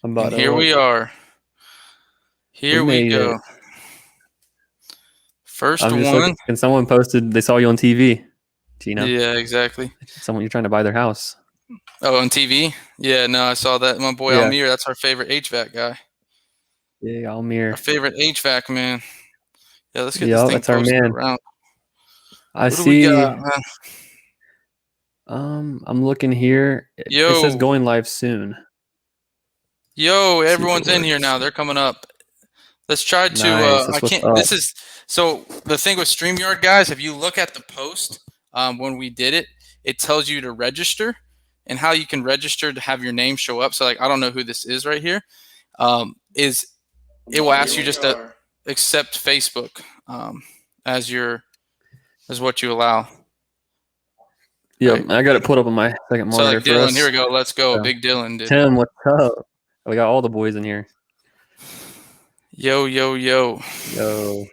I'm And about here we are. we Here we made go. it. First I'm just looking. one. And someone posted they saw you on TV. Gino, Yeah, exactly. someone you're trying to buy their house. Oh, on TV? Yeah, no, I saw that. My boy Yeah, Almir, that's our favorite HVAC guy. yeah, Our Almir. favorite HVAC man. Yeah, let's get this Yeah, thing that's our posted man. around. I What do we got, see. man? I'm looking here. It says Yo, going live soon. yo, Let's see if it everyone's in here works. now. They're coming up. Let's try to, Nice. I That's what's can't, up. this is, so the thing with StreamYard, guys, if you look at the post when we did it, it tells you to register and how you can register to have your name show up. So, like, I don't know who this is right here. Is it will ask you just to accept Facebook as what you allow. Yep, Right. I got it put up on my second So monitor like for Dylan, here us. we go. Let's go. So, Big Dylan did it. Tim, what's up? We got all the boys in here. Yo, yo, yo. Yo.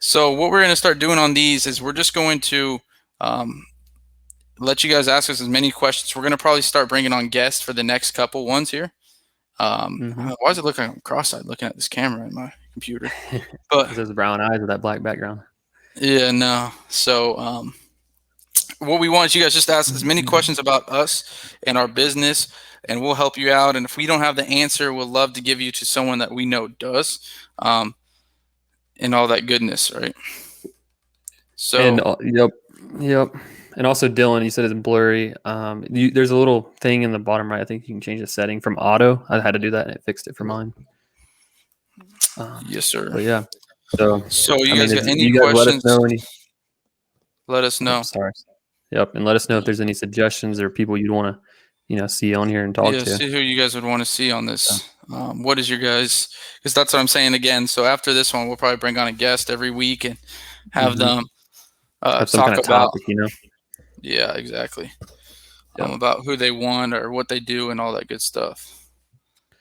So what we're going to start doing on these is we're just going to let you guys ask us as many questions. We're going to probably start bringing on guests for the next couple ones here. Why is it looking like I'm cross-eyed looking at this camera in my computer? But those brown eyes with that black background. Yeah, no. So what we want is you guys just to ask as many questions about us and our business, and we'll help you out. And if we don't have the answer, we'll love to give you to someone that we know does, and all that goodness, right? So And yep. And also, Dylan, you said it's blurry. There's a little thing in the bottom right. I think you can change the setting from auto. I had to do that, and it fixed it for mine. yes, sir. But yeah. So you guys got any you guys questions? Let us know. Sorry. Yep, and let us know if there's any suggestions or people you'd want to, see on here and talk to. See who you guys would want to see on this. What is your guys? Because that's what I'm saying again. So after this one, we'll probably bring on a guest every week and have them have some talk kind of about. topic, Yeah, exactly. Yep. About who they want or what they do and all that good stuff.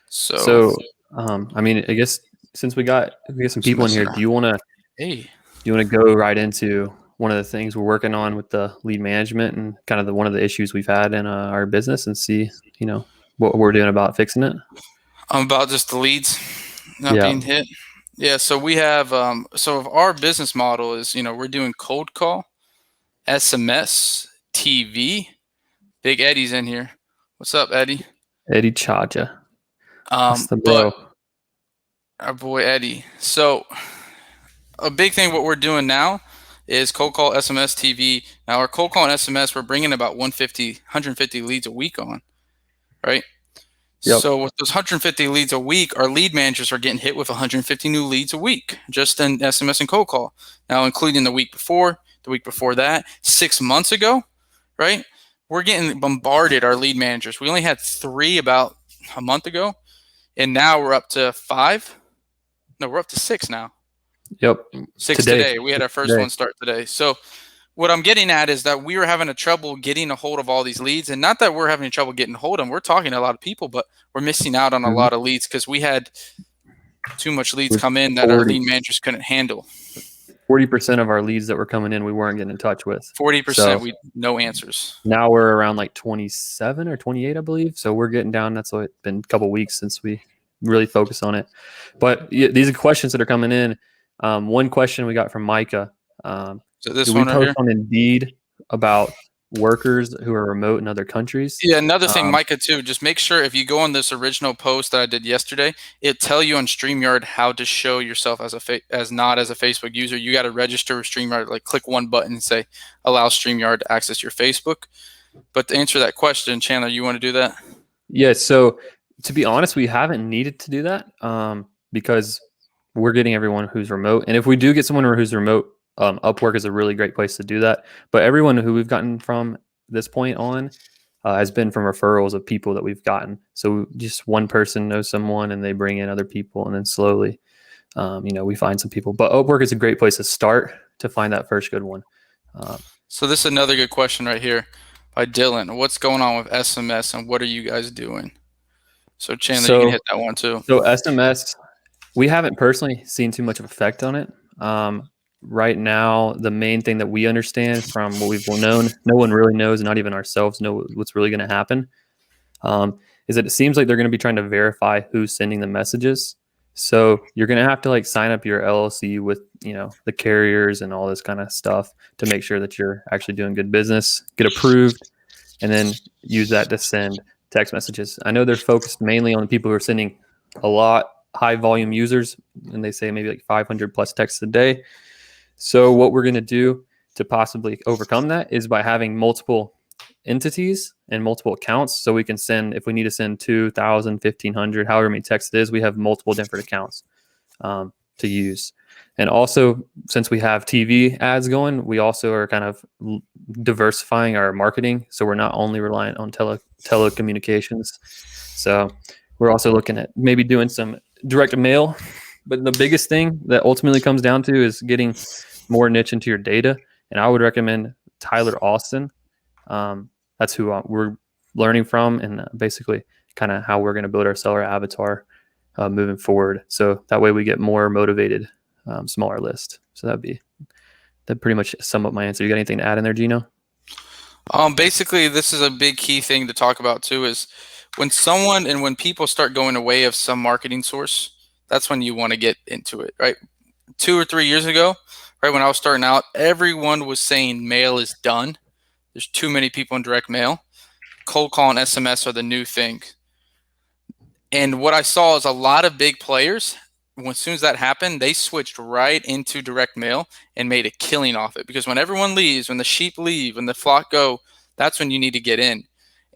So I guess since we got some people in here, do you want to go right into one of the things we're working on with the lead management and kind of one of the issues we've had in our business and see, what we're doing about fixing it? About just the leads not being hit. Yeah. So we have, so our business model is, we're doing cold call, SMS, TV. Big Eddie's in here. What's up, Eddie? Eddie Chacha. That's the bro. But our boy Eddie. So a big thing what we're doing now is cold call, SMS, TV. Now our cold call and SMS, we're bringing about 150 leads a week on, right? Yep. So with those 150 leads a week, our lead managers are getting hit with 150 new leads a week, just in SMS and cold call. Now, including the week before that, 6 months ago, right? We're getting bombarded, our lead managers. We only had 3 about a month ago, and now we're up to 5. No, we're up to 6 now. Yep. 6 today. We had our first one start today. So what I'm getting at is that we were having a trouble getting a hold of all these leads, and not that we're having trouble getting a hold of them. We're talking to a lot of people, but we're missing out on a lot of leads because we had too much leads come in that our lead managers couldn't handle. 40% of our leads that were coming in, we weren't getting in touch with. 40%, no answers. Now we're around like 27 or 28, I believe. So we're getting down. That's why it's been a couple of weeks since we really focused on it. But these are questions that are coming in. One question we got from Micah. So this do one we right post here? on Indeed about workers who are remote in other countries? Yeah, another thing, Micah, too, just make sure if you go on this original post that I did yesterday, it tell you on StreamYard how to show yourself as not as a Facebook user. You got to register with StreamYard, like click one button and say, allow StreamYard to access your Facebook. But to answer that question, Chandler, you want to do that? Yeah, so to be honest, we haven't needed to do that because we're getting everyone who's remote. And if we do get someone who's remote, Upwork is a really great place to do that. But everyone who we've gotten from this point on has been from referrals of people that we've gotten. So just one person knows someone and they bring in other people, and then slowly, we find some people. But Upwork is a great place to start to find that first good one. So this is another good question right here by Dylan. What's going on with SMS and what are you guys doing? So Chandler, you can hit that one too. So SMS, we haven't personally seen too much of effect on it. Right now, the main thing that we understand from what we've known, no one really knows, not even ourselves know what's really going to happen, is that it seems like they're going to be trying to verify who's sending the messages. So you're going to have to like sign up your LLC with, the carriers and all this kind of stuff to make sure that you're actually doing good business, get approved, and then use that to send text messages. I know they're focused mainly on the people who are sending a lot, high volume users, and they say maybe like 500 plus texts a day. So what we're going to do to possibly overcome that is by having multiple entities and multiple accounts. So we can send, if we need to send 2,000, 1,500, however many texts it is, we have multiple different accounts to use. And also, since we have TV ads going, we also are kind of diversifying our marketing. So we're not only reliant on telecommunications. So we're also looking at maybe doing some direct mail. But the biggest thing that ultimately comes down to is getting more niche into your data. And I would recommend Tyler Austin. That's who we're learning from, and basically kind of how we're going to build our seller avatar moving forward. So that way we get more motivated, smaller list. So that pretty much sum up my answer. You got anything to add in there, Gino? Basically, this is a big key thing to talk about too, is when people start going away of some marketing source, that's when you want to get into it, right? 2 or 3 years ago, right, when I was starting out, everyone was saying mail is done. There's too many people in direct mail. Cold call and SMS are the new thing. And what I saw is a lot of big players, as soon as that happened, they switched right into direct mail and made a killing off it. Because when everyone leaves, when the sheep leave, when the flock go, that's when you need to get in.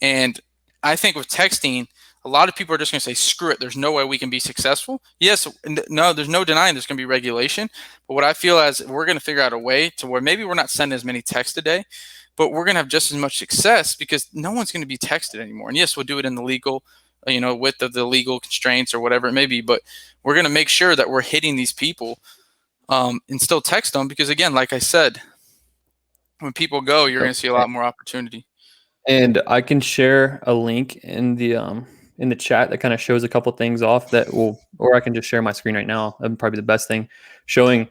And I think with texting, a lot of people are just going to say, screw it, there's no way we can be successful. Yes, no, there's no denying there's going to be regulation. But what I feel is we're going to figure out a way to where maybe we're not sending as many texts a day, but we're going to have just as much success because no one's going to be texted anymore. And yes, we'll do it in the legal, with the legal constraints or whatever it may be, but we're going to make sure that we're hitting these people and still text them because, again, like I said, when people go, you're going to see a lot more opportunity. And I can share a link in the chat that kind of shows a couple things off or I can just share my screen right now. That'd probably be the best thing, showing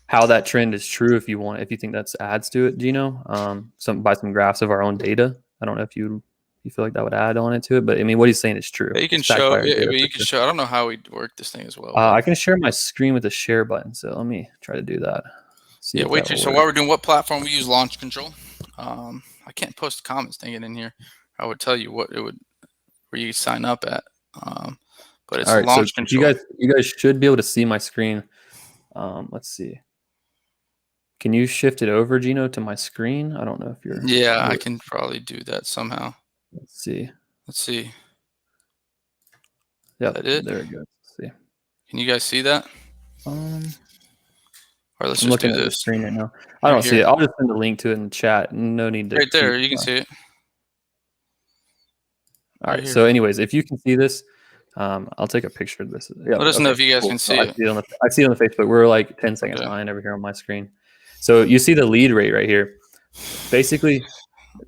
how that trend is true if you think that's adds to it, Gino. Some graphs of our own data. I don't know if you feel like that would add on it to it, but I mean, what he's saying is true. Yeah, you can show. You can show. I don't know how we work this thing as well. I can share my screen with the share button. So let me try to do that. Yeah, wait. So while we're doing, what platform we use? Launch Control. I can't post comments thing in here. I would tell you what it would where you sign up at. But it's all right, Launch so Control. You guys should be able to see my screen. Let's see. Can you shift it over, Gino, to my screen? I don't know if you're. Yeah, I can probably do that somehow. Let's see. Yeah, there it goes. Let's see. Can you guys see that? Or let's just do at the this. screen right now. I don't see it. I'll just send a link to it in the chat. No need to. Right there, you can see it. All right. So, anyways, if you can see this, I'll take a picture of this. Yeah, let us know if you guys can see it. I see it on the Facebook. We're like 10 seconds behind over here on my screen. So you see the lead rate right here. Basically,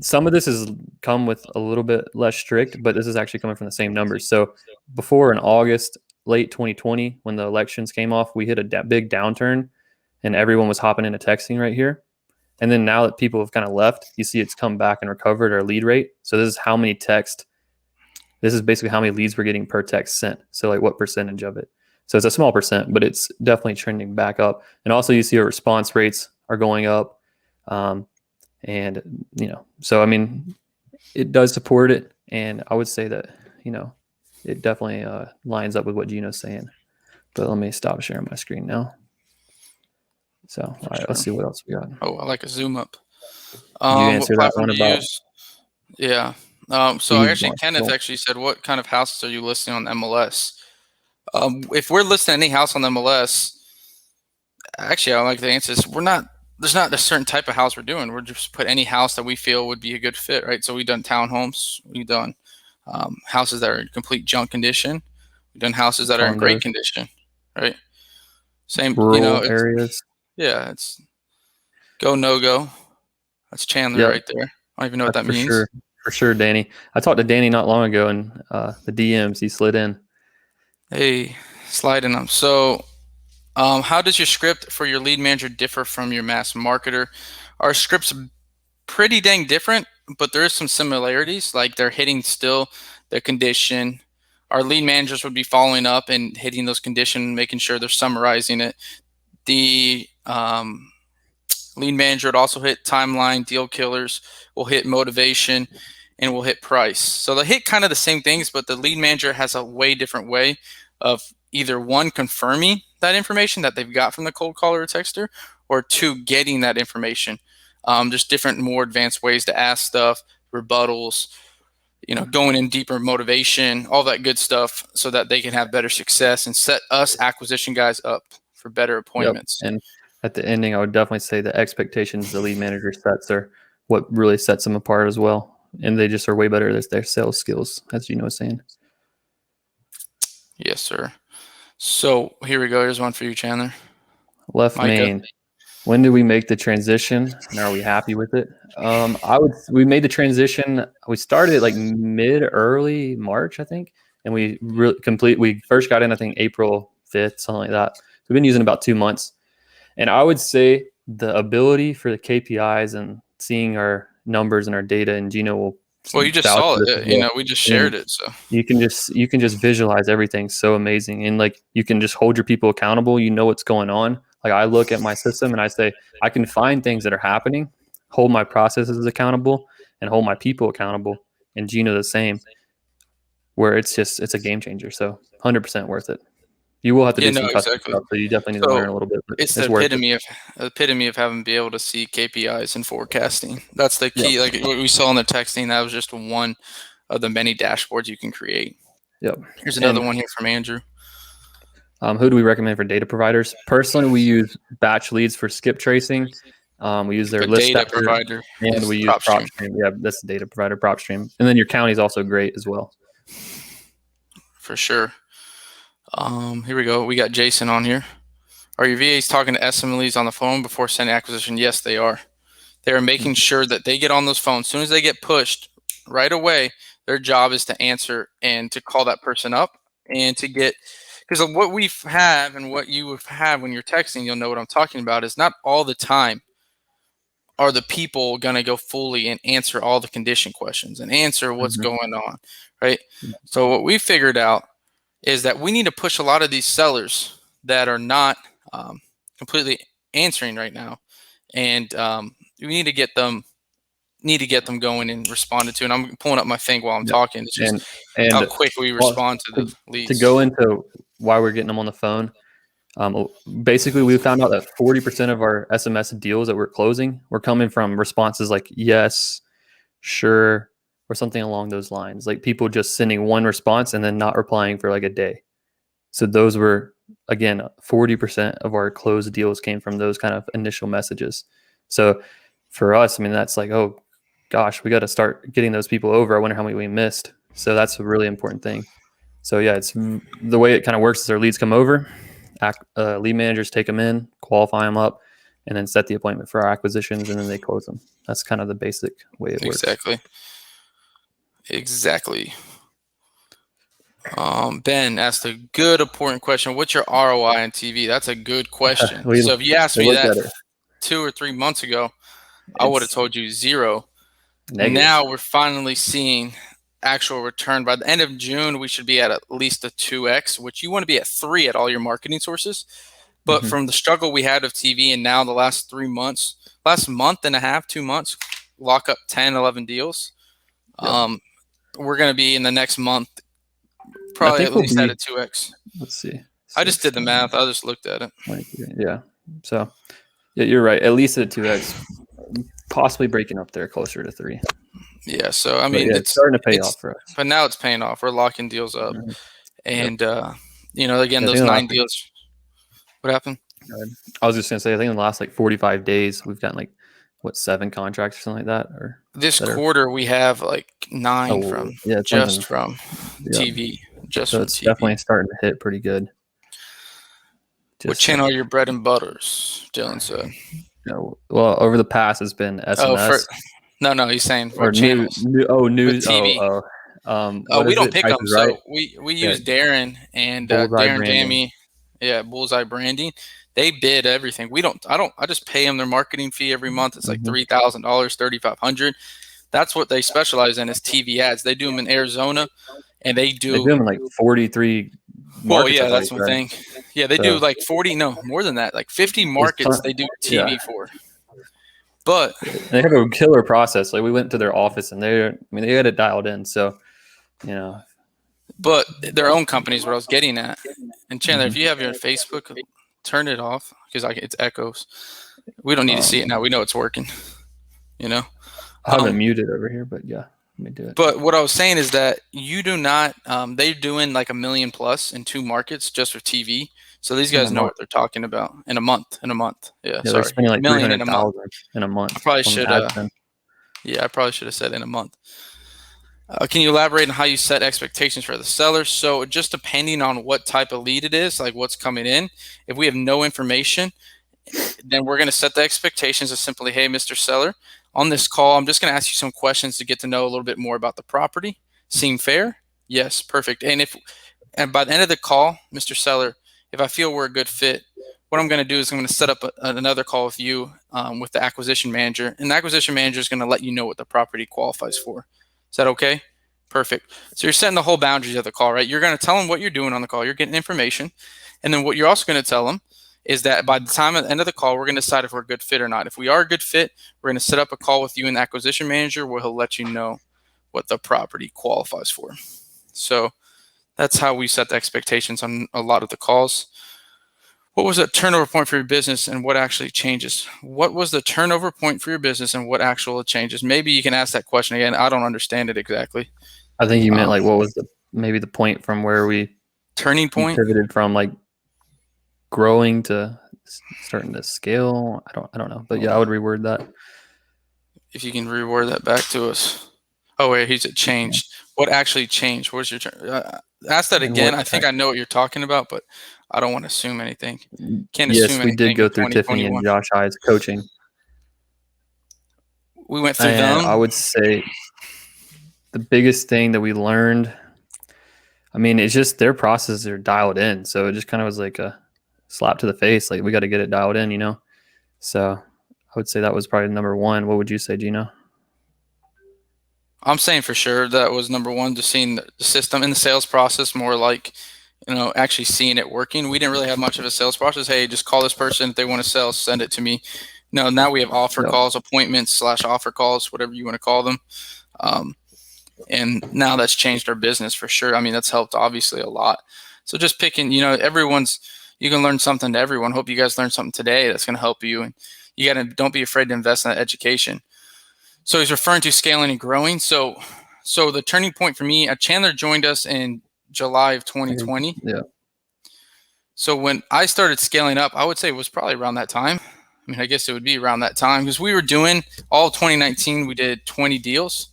some of this has come with a little bit less strict, but this is actually coming from the same numbers. So before in August, late 2020, when the elections came off, we hit a big downturn and everyone was hopping into texting right here. And then now that people have kind of left, you see it's come back and recovered our lead rate. So this is how many texts. This is basically how many leads we're getting per text sent. So like what percentage of it. So it's a small percent, but it's definitely trending back up. And also you see our response rates are going up. And, so, I mean, it does support it. And I would say that, it definitely lines up with what Gino's saying. But let me stop sharing my screen now. So, all right, let's see what else we got. Oh, I like a zoom up. You answer that one about. Yeah. So actually, Kenneth actually said, what kind of houses are you listing on MLS? If we're listing any house on MLS, actually, I like the answer is there's not a certain type of house we're doing. We're just put any house that we feel would be a good fit, right? So we've done townhomes. We've done houses that are in complete junk condition. We've done houses that are in great condition, right? Same, rural areas. Yeah, it's go, no go. That's Chandler right there. I don't even know what that means. For sure, Danny. I talked to Danny not long ago in the DMs. He slid in. Hey, slide in them. So how does your script for your lead manager differ from your mass marketer? Our script's pretty dang different, but there is some similarities. Like they're hitting still the condition. Our lead managers would be following up and hitting those conditions, making sure they're summarizing it. The lead manager would also hit timeline, deal killers, will hit motivation, and will hit price. So they hit kind of the same things, but the lead manager has a way different way of either one, confirming that information that they've got from the cold caller or texter, or two, getting that information. Just different, more advanced ways to ask stuff, rebuttals, going in deeper motivation, all that good stuff, so that they can have better success and set us acquisition guys up for better appointments. Yep. And at the ending, I would definitely say the expectations the lead manager sets are what really sets them apart as well. And they just are way better at their sales skills, as Gino was saying. Yes, sir. So here we go. Here's one for you, Chandler. Left main. When did we make the transition, and are we happy with it? We made the transition. We started like early March, I think, and we first got in, I think, April 5th, something like that. So we've been using about 2 months, and I would say the ability for the KPIs and seeing our numbers and our data, and Gino will. Well, you just saw it. We just shared it. So you can just visualize everything so amazing, and like you can just hold your people accountable. You know what's going on. Like I look at my system and I say I can find things that are happening, hold my processes accountable, and hold my people accountable. And Gino the same. Where it's a game changer. So 100% worth it. You will have to do some custom stuff, so you definitely need to learn a little bit. But it's the epitome of having to be able to see KPIs and forecasting. That's the key. Yep. Like what we saw in the texting, that was just one of the many dashboards you can create. Yep. Here's another one here from Andrew. Who do we recommend for data providers? Personally, we use Batch Leads for skip tracing. We use their list data provider, and we use Propstream. Yeah, that's the data provider, Propstream. And then your county is also great as well. For sure. Here we go. We got Jason on here. Are your VAs talking to SMLEs on the phone before sending acquisition? Yes, they are. They are making sure that they get on those phones. As soon as they get pushed right away, their job is to answer and to call that person up and to get, because what we have and what you have when you're texting, you'll know what I'm talking about, is not all the time are the people going to go fully and answer all the condition questions and answer what's going on, right? So what we figured out is that we need to push a lot of these sellers that are not completely answering right now, and we need to get them going and responded to. And I'm pulling up my thing while I'm talking. It's just and how quick we respond to the leads. To go into why we're getting them on the phone, basically we found out that 40% of our SMS deals that we're closing were coming from responses like yes, sure, or something along those lines. Like people just sending one response and then not replying for like a day. So those were, again, 40% of our closed deals came from those kind of initial messages. So for us, I mean, that's like, oh gosh, we got to start getting those people over. I wonder how many we missed. So that's a really important thing. So yeah, it's the way it kind of works is our leads come over, lead managers take them in, qualify them up, and then set the appointment for our acquisitions, and then they close them. That's kind of the basic way it works. Exactly. Ben asked a good, important question. What's your ROI on TV? That's a good question. So if you asked me that 2 or 3 months ago, I would have told you 0. Negative. Now we're finally seeing actual return. By the end of June, we should be at least a 2x, which you want to be at 3 at all your marketing sources. But from the struggle we had of TV and now the last 3 months, last month and a half, 2 months, lock up 10, 11 deals. Yep. We're going to be in the next month, probably at least at a 2x. Let's see. I just did the math. I just looked at it. Yeah. So, yeah, you're right. At least at a 2x, possibly breaking up there closer to 3. Yeah. So, I mean, it's starting to pay off for us. But now it's paying off. We're locking deals up. And, again, those 9 deals. What happened? I was just going to say, I think in the last 45 days, we've gotten 7 contracts or something like that? Or this quarter we have 9 from TV. So it's definitely starting to hit pretty good. What channel are your bread and butters? Dylan said. Well, over the past it's been SMS. No, he's saying for channels. News. TV. We don't pick them. So we use Darren and Darren Jamie. Yeah, Bullseye Branding. They bid everything. I just pay them their marketing fee every month. It's like $3,000, $3,500. That's what they specialize in, is TV ads. They do them in Arizona, and they They do do. them in like 43 Well, markets, I yeah, thought you that's one said. thing. Yeah, they do So like 40, no, more than that, like 50 there's markets they do yeah. TV for. But And they have a killer process. Like we went to their office and they had it dialed in. So, you know, but their own company is what I was getting at. And Chandler, if mhm. you have your Facebook, turn it off because it echoes. We don't need to see it now. We know it's working. You know. I have it muted over here, but yeah, let me do it. But what I was saying is that you do not. They're doing like $1 million plus in 2 markets just for TV. So these guys know what they're talking about in a month. In a month, yeah. Yeah, they're Sorry, spending $1 like million in a month. 300,000 in a I month probably on should. ad spend. Yeah, I probably should have said in a month. Can you elaborate on how you set expectations for the seller? So just depending on what type of lead it is, like what's coming in, if we have no information, then we're going to set the expectations as simply, hey, Mr. Seller, on this call, I'm just going to ask you some questions to get to know a little bit more about the property. Seem fair? Yes, perfect. And by the end of the call, Mr. Seller, if I feel we're a good fit, what I'm going to do is I'm going to set up another call with you with the acquisition manager, and the acquisition manager is going to let you know what the property qualifies for. Is that okay? Perfect. So you're setting the whole boundaries of the call, right? You're going to tell them what you're doing on the call. You're getting information. And then what you're also going to tell them is that by the time at the end of the call, we're going to decide if we're a good fit or not. If we are a good fit, we're going to set up a call with you and the acquisition manager where he'll let you know what the property qualifies for. So that's how we set the expectations on a lot of the calls. What was the turnover point for your business and what actually changes? What was the turnover point for your business and what actual changes? Maybe you can ask that question again. I don't understand it exactly. I think you meant like what was maybe the point from where we Turning point? pivoted from like growing to starting to scale. I don't know, but yeah, I would reword that. If you can reword that back to us. Oh wait, he's at changed. What actually changed? What's your turn? Ask that again. I think I know what you're talking about, but I don't want to assume anything. Can't assume Yes, we did anything go in through Tiffany and 2021. Josh Hyde's coaching. We went through And them. I would say the biggest thing that we learned, I mean, it's just their processes are dialed in. So it just kind of was like a slap to the face. Like we got to get it dialed in, you know? So I would say that was probably number one. What would you say, Gino? I'm saying for sure that was number one, just seeing the system in the sales process, more like, actually seeing it working. We didn't really have much of a sales process. Hey, just call this person. If they want to sell, send it to me. No, now we have offer calls, appointments / offer calls, whatever you want to call them. And now that's changed our business for sure. I mean, that's helped obviously a lot. So just picking, you can learn something to everyone. Hope you guys learned something today that's going to help you. And don't be afraid to invest in that education. So he's referring to scaling and growing. So the turning point for me, Chandler joined us in July of 2020. Yeah. So when I started scaling up, I would say it was probably around that time. I mean, I guess it would be around that time because we were doing all 2019. We did 20 deals.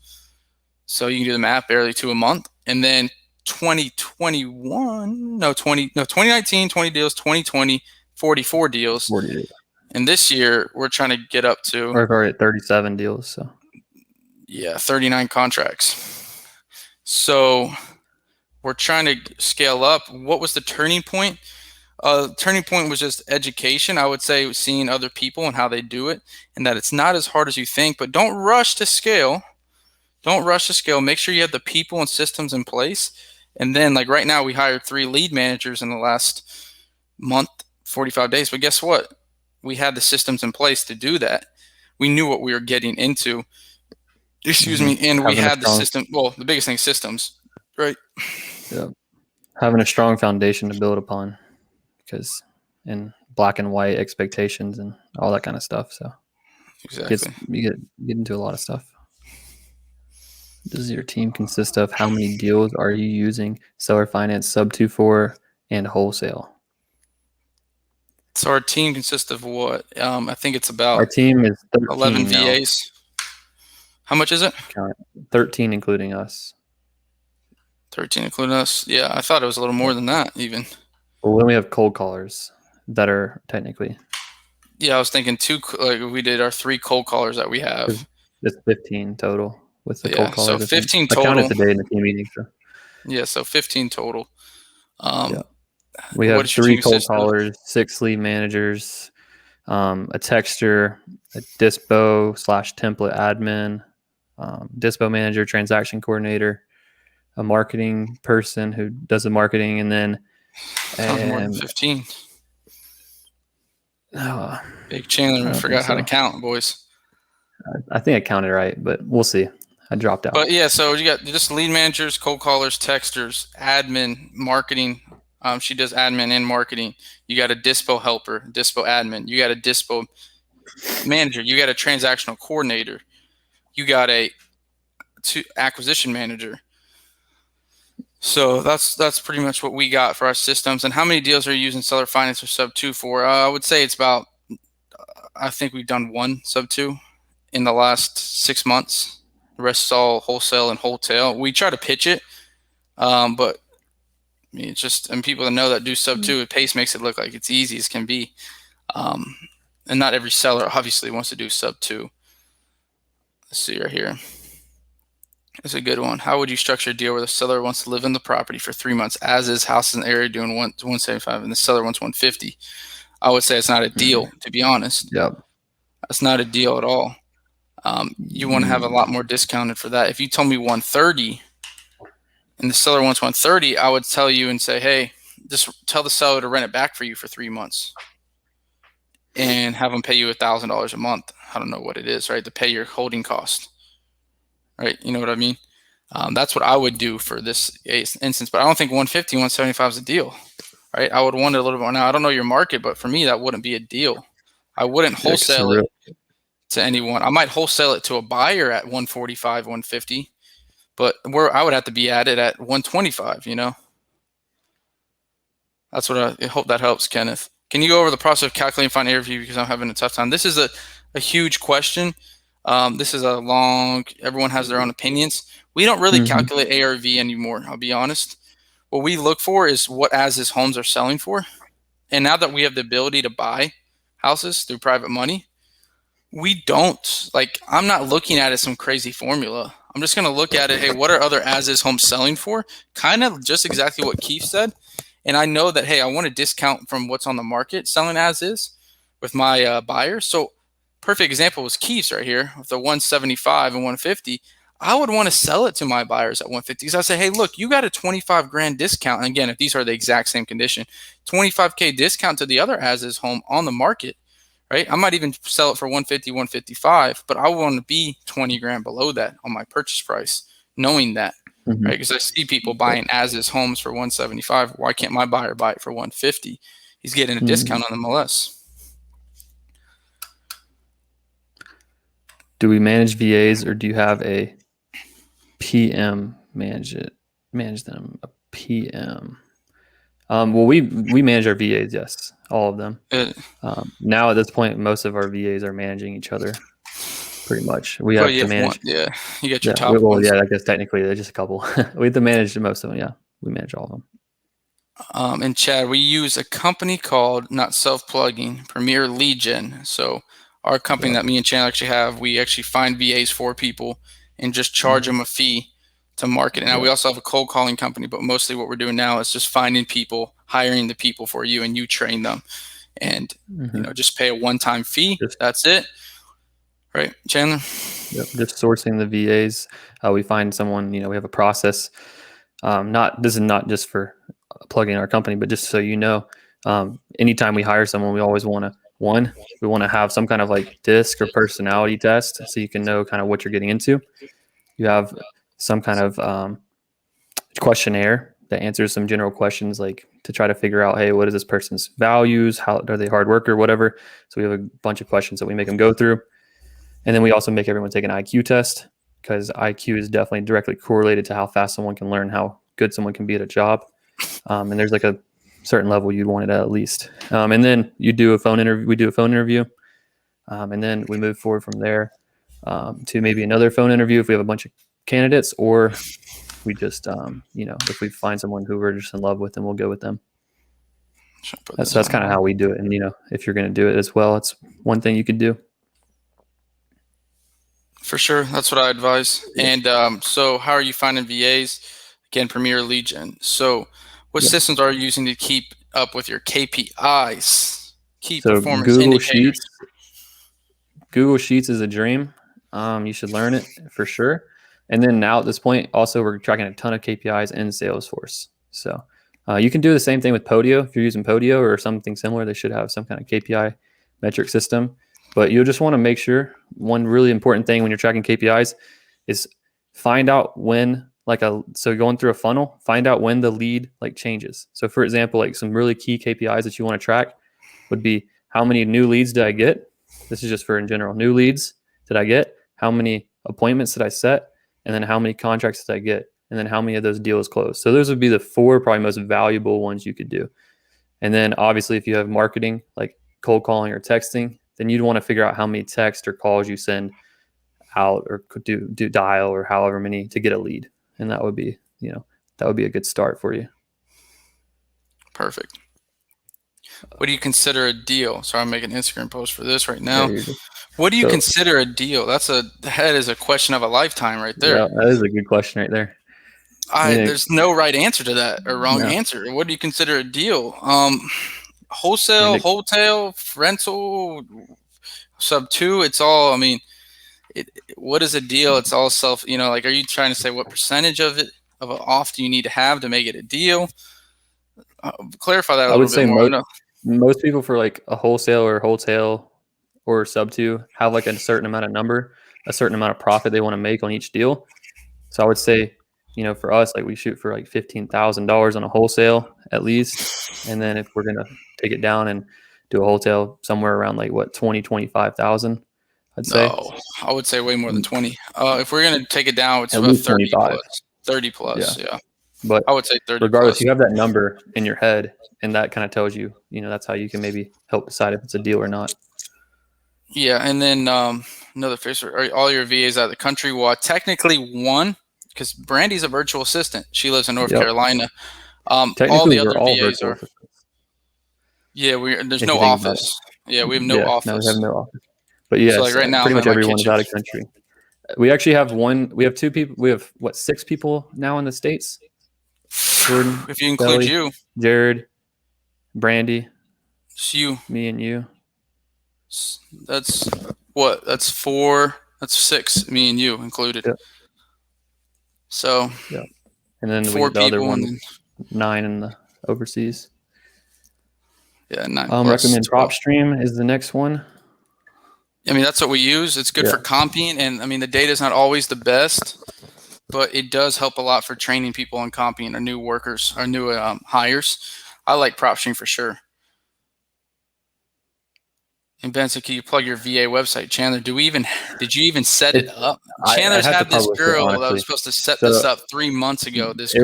So you can do the math, barely 2 a month. And then 2019, 20 deals, 2020, 44 deals. 40. And this year we're trying to get up to, We're already at 37 deals. So 39 contracts. So we're trying to scale up. What was the turning point? Turning point was just education. I would say seeing other people and how they do it, and that it's not as hard as you think, but don't rush to scale. Don't rush to scale. Make sure you have the people and systems in place. And then, like right now, we hired 3 lead managers in the last month, 45 days. But guess what? We had the systems in place to do that. We knew what we were getting into. Excuse me. And we had the system. Well, the biggest thing is systems, right? Yeah. Having a strong foundation to build upon, because in black and white expectations and all that kind of stuff. So exactly, you get into a lot of stuff. Does your team consist of? How many deals are you using? Seller finance, sub 2.4, and wholesale. So our team consists of what? I think it's about our team is 11 VAs. How much is it? 13 including us. 13 including us. Yeah, I thought it was a little more than that even. Well, then we have cold callers that are technically. Yeah, I was thinking 2. Like we did our 3 cold callers that we have. It's 15 total with the cold callers. So 15 total. I counted today in the team meeting. So. Yeah, so 15 total. Yeah. We have 3 cold callers, 6 lead managers, a texter, a dispo / template admin, dispo manager, transaction coordinator, a marketing person who does the marketing, and then Sounds more than 15. Big Chandler, I we don't think forgot how to so. count, boys. I think I counted right, but we'll see. I dropped out. But yeah, so you got just lead managers, cold callers, texters, admin, marketing. She does admin and marketing. You got a dispo helper, dispo admin. You got a dispo manager. You got a transactional coordinator. You got a acquisition manager. So that's pretty much what we got for our systems. And how many deals are you using seller finance or sub 2 for? I would say it's about, I think we've done one sub 2 in the last 6 months. The rest is all wholesale and wholesale. We try to pitch it, but I mean, it's just, and people that know that do sub 2, Pace makes it look like it's easy as can be. And not every seller obviously wants to do sub 2. Let's see right here. That's a good one. How would you structure a deal where the seller wants to live in the property for 3 months, as is house in the area doing 175, and the seller wants 150? I would say it's not a deal, to be honest. Yep. That's not a deal at all. You want to have a lot more discounted for that. If you told me 130 and the seller wants 130, I would tell you and say, hey, just tell the seller to rent it back for you for 3 months and have them pay you $1,000 a month. I don't know what it is, right? To pay your holding cost. Right, you know what I mean? That's what I would do for this instance, but I don't think 150, 175 is a deal, right? I would want it a little bit more. Now, I don't know your market, but for me, that wouldn't be a deal. I wouldn't wholesale it to anyone. I might wholesale it to a buyer at 145, 150, but where I would have to be at it at 125, you know? That's what I hope that helps, Kenneth. Can you go over the process of calculating final ARV, because I'm having a tough time? This is a huge question. This is a long, everyone has their own opinions. We don't really calculate ARV anymore, I'll be honest. What we look for is what as-is homes are selling for. And now that we have the ability to buy houses through private money, we don't, I'm not looking at it as some crazy formula. I'm just going to look at it, hey, what are other as-is homes selling for? Kind of just exactly what Keith said. And I know that, hey, I want to discount from what's on the market selling as-is with my buyers. So perfect example was Keith's right here with the 175 and 150. I would want to sell it to my buyers at 150 because I say, hey, look, you got a 25 grand discount. And again, if these are the exact same condition, 25K discount to the other as-is home on the market, right? I might even sell it for 150, 155, but I want to be 20 grand below that on my purchase price, knowing that, right? Because I see people buying as-is homes for 175. Why can't my buyer buy it for 150? He's getting a discount on the MLS. Do we manage VAs, or do you have a PM manage them? A PM. Well, we manage our VAs, yes, all of them. Now at this point, most of our VAs are managing each other, pretty much. We have to manage. You got your top ones. Yeah, I guess technically there's just a couple. We have to manage most of them. Yeah, we manage all of them. And Chad, we use a company called, not self-plugging, Premier Lead Gen. So our company that me and Chandler actually have, we actually find VAs for people and just charge them a fee to market. Now we also have a cold calling company, but mostly what we're doing now is just finding people, hiring the people for you, and you train them, and just pay a one-time fee. That's it, right, Chandler? Yep, just sourcing the VAs. We find someone. We have a process. This is not just for plugging our company, but just so you know, anytime we hire someone, we always want to have some kind of DISC or personality test, so you can know kind of what you're getting into. You have some kind of questionnaire that answers some general questions, to try to figure out, hey, what is this person's values? How are they hard worker, whatever. So we have a bunch of questions that we make them go through. And then we also make everyone take an IQ test, because IQ is definitely directly correlated to how fast someone can learn, how good someone can be at a job. And there's a certain level you'd want it at least. And then you do a phone interview. We do a phone interview. And then we move forward from there to maybe another phone interview if we have a bunch of candidates, or we just, if we find someone who we're just in love with, then we'll go with them. That's kind of how we do it. And, if you're going to do it as well, it's one thing you could do. For sure. That's what I advise. And so how are you finding VAs? Again, Premier Lead Gen. So what systems are you using to keep up with your KPIs, key performance indicators? Google Sheets is a dream. You should learn it for sure. And then now at this point, also we're tracking a ton of KPIs in Salesforce. So you can do the same thing with Podio. If you're using Podio or something similar, they should have some kind of KPI metric system. But you'll just want to make sure one really important thing when you're tracking KPIs is find out when so going through a funnel, find out when the lead like changes. So for example, like some really key KPIs that you want to track would be how many new leads did I get? This is just for in general. New leads did I get? How many appointments did I set? And then how many contracts did I get? And then how many of those deals closed? So those would be the 4 probably most valuable ones you could do. And then obviously if you have marketing like cold calling or texting, then you'd want to figure out how many texts or calls you send out or could do dial or however many to get a lead. And that would be, that would be a good start for you. Perfect. What do you consider a deal? So I'm making an Instagram post for this right now. Yeah, what do you consider a deal? That is a question of a lifetime right there. Yeah, that is a good question right there. There's no right answer to that or wrong answer. What do you consider a deal? Wholesale, wholesale, rental, sub 2. It's all, what is a deal? It's all self, like, are you trying to say what percentage of it, of an off do you need to have to make it a deal? Clarify that a little bit more. Most people for like a wholesale or sub 2 have like a certain amount of profit they want to make on each deal. So I would say, for us, like we shoot for like $15,000 on a wholesale at least. And then if we're going to take it down and do a wholesale somewhere around like what, 25,000, I'd say. No, I would say way more than 20. If we're going to take it down, it's about 30 plus. Yeah. But I would say 30 regardless, plus. you have that number in your head and that kind of tells you, that's how you can maybe help decide if it's a deal or not. Yeah. And then another face, are all your VAs out of the country? Well, technically one, because Brandy's a virtual assistant. She lives in North Carolina. All the other VAs are. Yeah, there's no office. Yeah, we have no office. No, we have no office. But yes, so like right now, pretty much everyone's out of country. We actually have we have 2 people. We have 6 people now in the States. Jordan, if you include you, Jared, Brandy, it's you, me, and you. That's what? That's 4. That's 6. Me and you included. Yep. So yeah, and then 4 the people, other one, 9 in the overseas. Yeah, 9. Recommend Propstream is the next one. That's what we use. It's good for comping, and the data is not always the best, but it does help a lot for training people on comping or new workers or new hires. I like Propstream for sure. And Benson, can you plug your VA website, Chandler? Did you even set it up? Chandler's had this girl that was supposed to set this up 3 months ago. It's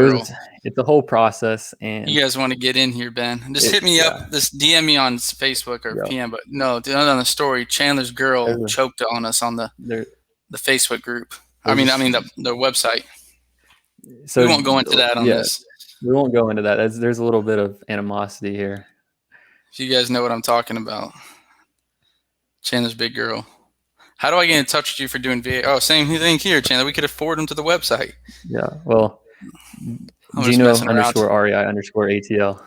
a whole process, and you guys want to get in here, Ben? Just hit me up. Just DM me on Facebook or PM. But no, on the story, Chandler's girl choked on us on the Facebook group. The website. So we won't go into that on this. We won't go into that. There's a little bit of animosity here. If you guys know what I'm talking about. Chandler's big girl. How do I get in touch with you for doing VA? Oh, same thing here, Chandler. We could afford them to the website. Yeah, well, Gino_REI_ATL.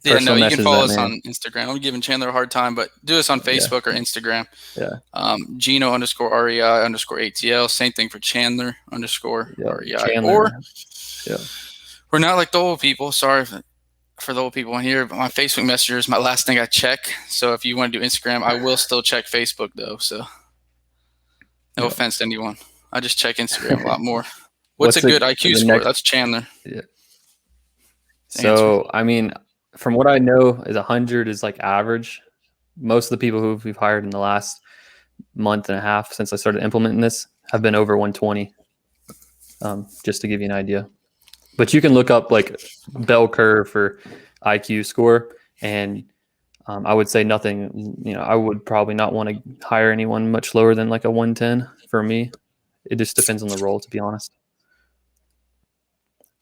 Yeah, no, you can follow us on Instagram. I'm giving Chandler a hard time, but do us on Facebook or Instagram. Yeah. Gino_REI_ATL. Same thing for Chandler_REI. We're not like the old people. Sorry for the old people in here, but my Facebook Messenger is my last thing I check. So if you want to do Instagram, I will still check Facebook though. So no offense to anyone. I just check Instagram a lot more. What's a good IQ score? That's Chandler. Yeah. So, from what I know, 100 is like average. Most of the people who we've hired in the last month and a half since I started implementing this have been over 120, just to give you an idea. But you can look up like bell curve for IQ score, and I would say nothing. I would probably not want to hire anyone much lower than like a 110 for me. It just depends on the role, to be honest.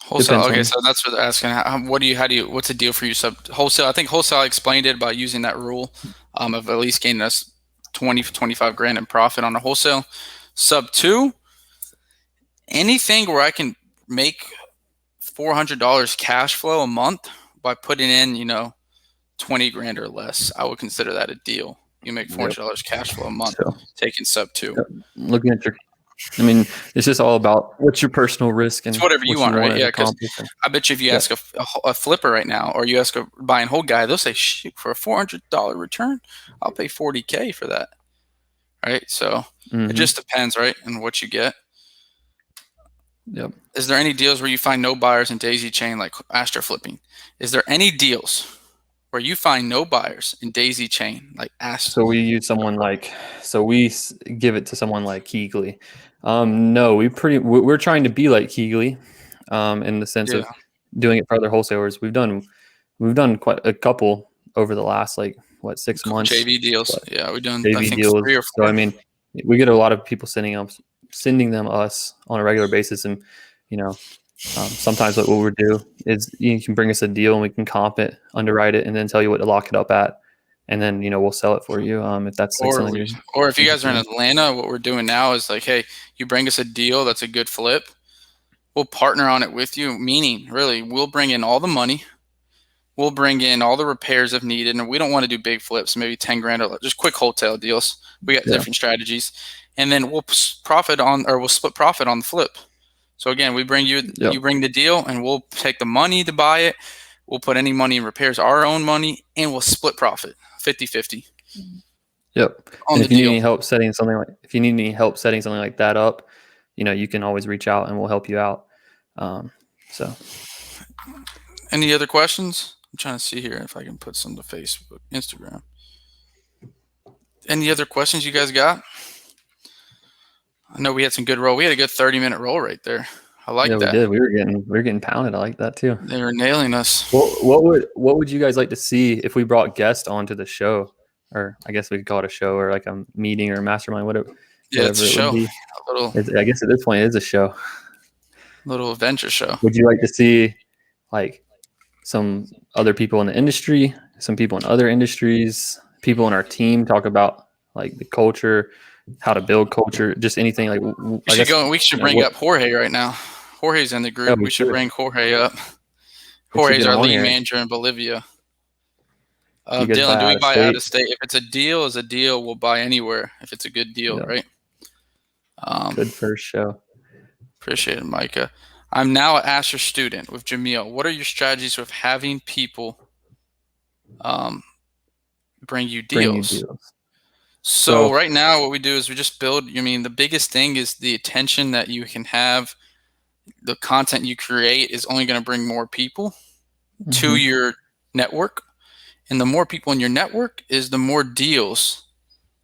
Wholesale. Okay, so that's what they're asking. What's the deal for you? Wholesale. I think wholesale explained it by using that rule of at least gaining us 20 to 25 grand in profit on a wholesale. Sub 2, anything where I can make $400 cash flow a month by putting in, 20 grand or less, I would consider that a deal. You make Yep. $400 cash flow a month So taking sub 2. yep. Looking at your, I mean, it's just all about what's your personal risk It's and whatever you what you want, right? want to Yeah, because accomplish. And I bet you if you yeah, ask a flipper right now, or you ask a buy and hold guy, they'll say, shoot, for a $400 return, I'll pay $40K for that, right? So it just depends, right, on what you get. yep. Is there any deals where you find no buyers in daisy chain like Astra flipping? Is there any deals where you find no buyers in daisy chain like Astra? So we use someone like, so we give it to someone like Keegley. No, we're trying to be like Keegley, in the sense Yeah, of doing it for other wholesalers. We've done quite a couple over the last, like, what, 6 months, JV deals. but Yeah, we've done, I JV think, deals. 3 or So I 4. mean, we get a lot of people sending them us on a regular basis, and you know, sometimes what we'll do is you can bring us a deal and we can comp it, underwrite it, and then tell you what to lock it up at, and then we'll sell it for you, if that's like something you're Or if you guys are interested in in. Atlanta, what we're doing now is like, hey, you bring us a deal that's a good flip. We'll partner on it with you, meaning really we'll bring in all the money. We'll bring in all the repairs if needed. And we don't want to do big flips, maybe 10 grand or just quick wholesale deals. We got Yeah. different strategies. And then we'll split profit on the flip. So again, we bring you, Yep. you bring the deal and we'll take the money to buy it. We'll put any money in repairs, our own money, and we'll split profit 50-50. Yep. On And the if you need deal. any help setting something like that up, you can always reach out and we'll help you out. So Any other questions? I'm trying to see here if I can put some to Facebook, Instagram. Any other questions you guys got? I know we had some good roll. We had a good 30-minute roll right there. I like yeah, we that. did. We were getting pounded. I like that too. They were nailing us. Well, what would you guys like to see if we brought guests onto the show? Or I guess we could call it a show, or like a meeting or a mastermind, whatever It's a it would show. be. I guess at this point it is a show. Little adventure show. Would you like to see like some other people in the industry, some people in other industries, people in our team talk about like the culture, how to build culture, just anything like We should bring up Jorge right now. Jorge's in the group. we We should bring Jorge up. We should Jorge's get our him on lead here. manager in Bolivia. You guys Dylan, do we buy state? out of state? If it's a deal, we'll buy anywhere. If it's a good deal, Yeah. right? Good first show. Appreciate it, Micah. I'm now an Asher student with Jamil. What are your strategies with having people bring you deals? So right now what we do is we just build, the biggest thing is the attention that you can have. The content you create is only going to bring more people to your network. And the more people in your network is the more deals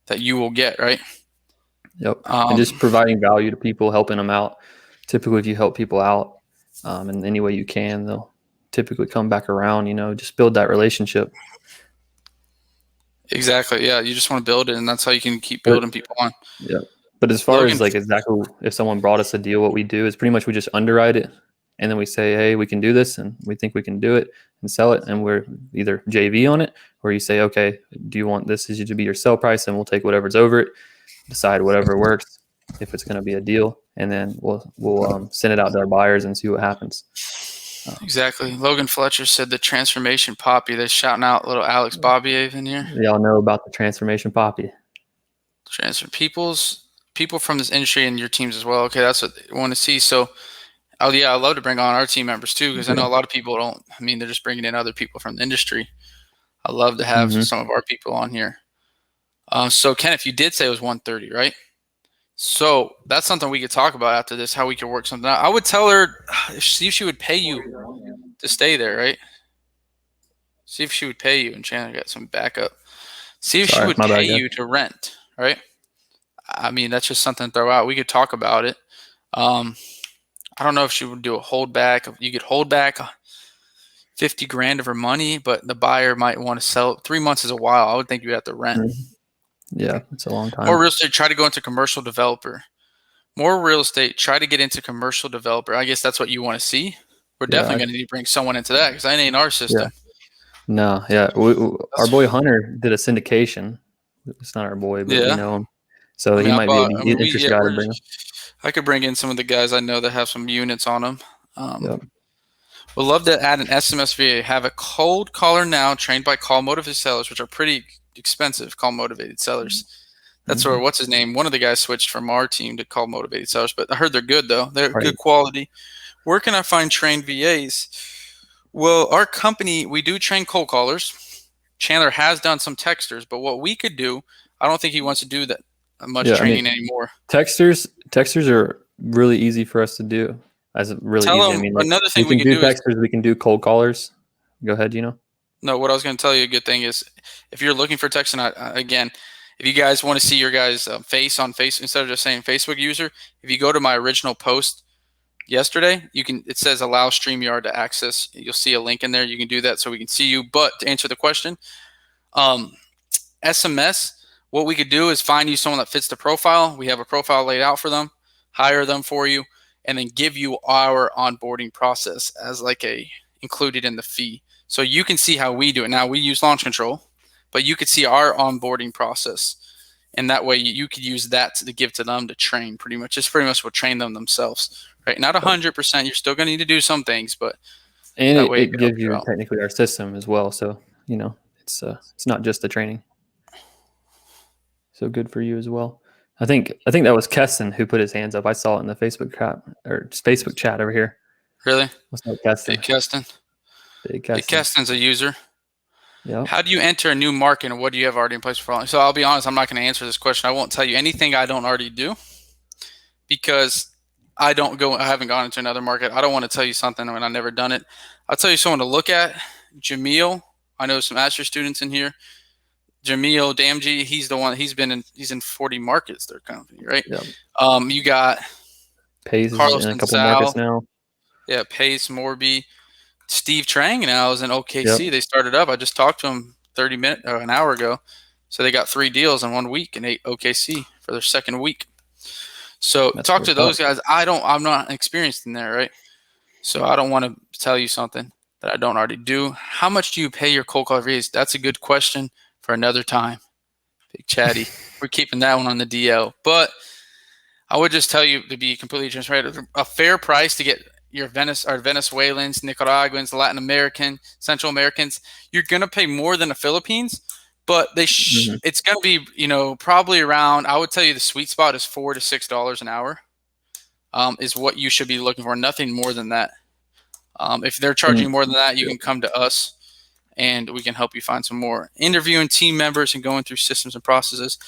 that you will get, right? Yep. And just providing value to people, helping them out. Typically, if you help people out in any way you can, they'll typically come back around, just build that relationship. Exactly. Yeah. You just want to build it, and that's how you can keep building people on. Yeah. But as far as like exactly if someone brought us a deal, what we do is pretty much we just underwrite it, and then we say, hey, we can do this, and we think we can do it and sell it, and we're either JV on it, or you say, okay, do you want this to be your sell price, and we'll take whatever's over it, decide whatever works, if it's going to be a deal, and then we'll send it out to our buyers and see what happens. Exactly. Logan Fletcher said the transformation poppy. They're shouting out little Alex Bobiev in here. Y'all know about the transformation poppy. People from this industry and your teams as well. Okay, that's what they want to see. So, I'd love to bring on our team members too, because I know a lot of people don't. They're just bringing in other people from the industry. I'd love to have some of our people on here. So, Kenneth, you did say it was 1:30, right? So that's something we could talk about after this, how we could work something out. I would tell her, see if she would pay you to stay there, right? See if she would pay you. And Chandler got some backup. See if she would pay you to rent, right? That's just something to throw out. We could talk about it. I don't know if she would do a holdback. You could hold back 50 grand of her money, but the buyer might want to sell it. 3 months is a while. I would think you have to rent. Yeah, it's a long time. More real estate, try to go into commercial developer. More real estate, try to get into commercial developer. I guess that's what you want to see. We're definitely going to need to bring someone into that because that ain't our system. Yeah. No, yeah. Our boy Hunter did a syndication. It's not our boy, but we know him. So he might be an interesting guy to bring him. I could bring in some of the guys I know that have some units on them. Would love to add an SMS VA. Have a cold caller now trained by call motivated sellers, which are pretty expensive. Call motivated sellers. That's where, Mhm. what's his name? One of the guys switched from our team to call motivated sellers, but I heard they're good though. They're Right. good quality. Where can I find trained VAs? Well, our company, we do train cold callers. Chandler has done some texters, but what we could do, I don't think he wants to do that much Yeah, I mean, training anymore. texters are really easy for us to do. As really Tell easy. I him mean, like another we thing we can could do do is, texters, we can do cold callers. Go ahead, no, what I was going to tell you, a good thing is, if you're looking for text, and again, if you guys want to see your guys' face on Facebook instead of just saying Facebook user, if you go to my original post yesterday, it says allow StreamYard to access. You'll see a link in there. You can do that so we can see you. But to answer the question, SMS, what we could do is find you someone that fits the profile. We have a profile laid out for them, hire them for you, and then give you our onboarding process as like a included in the fee. So you can see how we do it. Now we use launch control, but you could see our onboarding process. And that way you could use that to give to them to train pretty much. It's pretty much what train them themselves, right? Not 100%. You're still going to need to do some things, but And that way it it helps gives you you out. technically our system as well. So, it's not just the training. So good for you as well. I think that was Keston who put his hands up. I saw it in the Facebook chat over here. Really? What's up, Keston? Big Keston. Big Big Keston. Keston's a user. Yep. How do you enter a new market, and what do you have already in place for? So I'll be honest, I'm not going to answer this question. I won't tell you anything I don't already do because I haven't gone into another market. I don't want to tell you something when I've never done it. I'll tell you someone to look at. Jamil, I know some master students in here. Jamil Damji, he's the one. He's in 40 markets. Their company, right? Yep. You got Pace is Carlos in a and couple markets Sal. now. Yeah, Pace, Morby. Steve Trang now is in OKC. Yep. They started up. I just talked to him 30 minutes or an hour ago. So they got 3 deals in 1 week in OKC for their second week. So That's talk to what's those up. guys. I'm not experienced in there, right? So I don't want to tell you something that I don't already do. How much do you pay your cold call fees? That's a good question for another time. Big Chatty. We're keeping that one on the DL. But I would just tell you, to be completely transparent, a fair price to get your Venezuelans, Nicaraguans, Latin American, Central Americans, you're gonna pay more than the Philippines, but Mhm. it's gonna be probably around. I would tell you the sweet spot is $4 to $6 an hour, is what you should be looking for. Nothing more than that. If they're charging And more than that, you yep. can come to us, and we can help you find some more. Interviewing team members and going through systems and processes.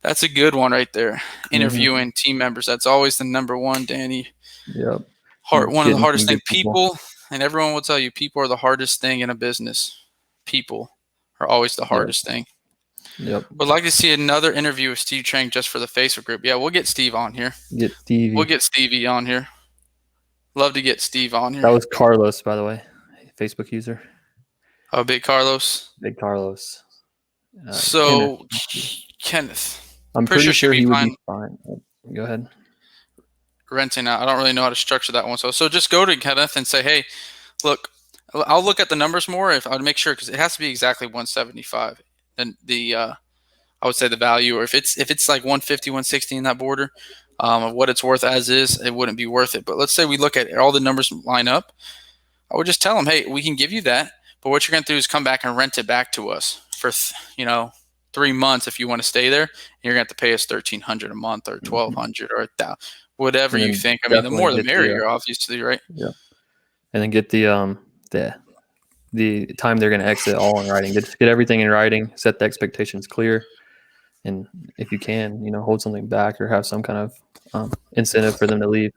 That's a good one right there. Mhm. Interviewing team members. That's always the number one, Danny. Yep. One of the Getting hardest some things. good people. People, and everyone will tell you, people are the hardest thing in a business. People are always the Yep. hardest thing. Yep. Would like to see another interview with Steve Trang just for the Facebook group. Yeah, we'll get Steve on here. Get We'll Stevie. get Stevie on here. Love to get Steve on That here. was Carlos, by the way, Facebook user. Oh, Big Carlos. Big Carlos. Kenneth. So, Kenneth. I'm Pretty pretty sure she'd sure be he would fine be fine. Go ahead. renting out. I don't really know how to structure that one. So just go to Kenneth and say, hey, look, I'll look at the numbers more if I'd make sure, because it has to be exactly 175. And I would say the value, or if it's like 150, 160 in that border, of what it's worth as is, it wouldn't be worth it. But let's say we look at all the numbers line up. I would just tell them, hey, we can give you that, but what you're going to do is come back and rent it back to us for 3 months if you want to stay there. And you're going to have to pay us $1,300 a month or $1,200 or whatever And you then think. I mean, the definitely more the get merrier, obviously, right? yeah. And then get the time they're going to exit all in writing. Get everything in writing. Set the expectations clear, and if you can, hold something back or have some kind of incentive for them to leave.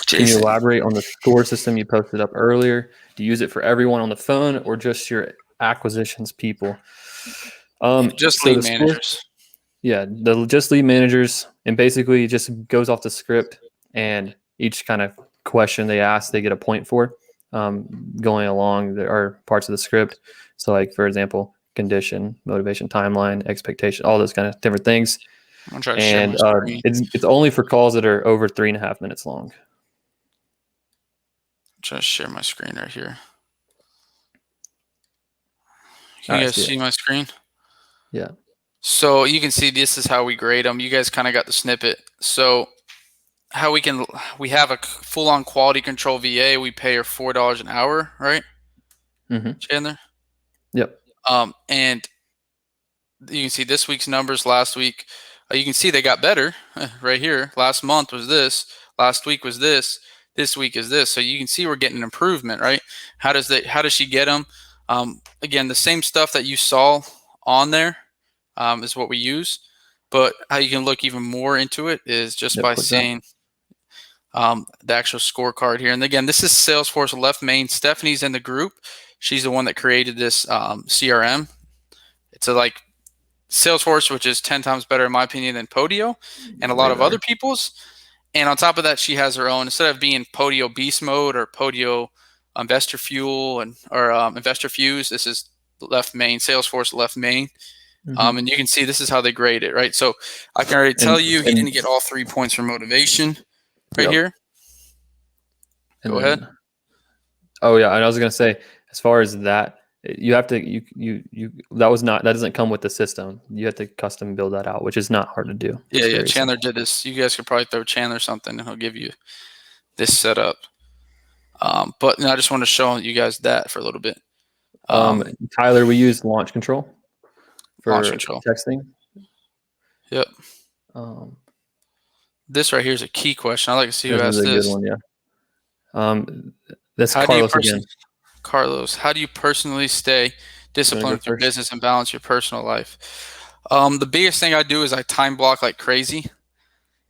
Can you Jason, elaborate on the score system you posted up earlier? Do you use it for everyone on the phone or just your acquisitions people? just So lead the score, managers. yeah, just lead managers, and basically it just goes off the script, and each kind of question they ask, they get a point for. Going along, there are parts of the script. So, like for example, condition, motivation, timeline, expectation, all those kind of different things. I'm gonna try to share And my screen. it's only for calls that are over 3.5 minutes long. Try to share my screen right here. All Can you right, guys see my screen? Yeah. So you can see this is how we grade them. You guys kind of got the snippet. So how we have a full-on quality control VA. We pay her $4 an hour, right, Mm-hmm. Chandler? Yep. And you can see this week's numbers last week. You can see they got better right here. Last month was this. Last week was this. This week is this. So you can see we're getting an improvement, right? How does she get them? Again, the same stuff that you saw on there is what we use. But how you can look even more into it is just Yep. by Click that. seeing the actual scorecard here. And again, this is Salesforce Left Main. Stephanie's in the group. She's the one that created this CRM. It's a like Salesforce, which is 10 times better in my opinion than Podio and a lot Way of other better. people's. And on top of that, she has her own. Instead of being Podio Beast Mode or Podio Investor Fuel or Investor Fuse, this is Left Main, Salesforce Left Main. And you can see this is how they grade it, right? So I can already tell you he didn't get all 3 points for motivation right here. And Go ahead. Oh yeah, and I was gonna say, as far as that, you have to that doesn't come with the system. You have to custom build that out, which is not hard to do. Yeah. Chandler did this. You guys could probably throw Chandler something, and he'll give you this setup. But I just want to show you guys that for a little bit. Tyler, we use launch control for Launch control. texting. Yep. This right here is a key question. I'd like to see who asked this. This is a good one, yeah. That's Carlos again. Carlos, how do you personally stay disciplined with your business and balance your personal life? The biggest thing I do is I time block like crazy.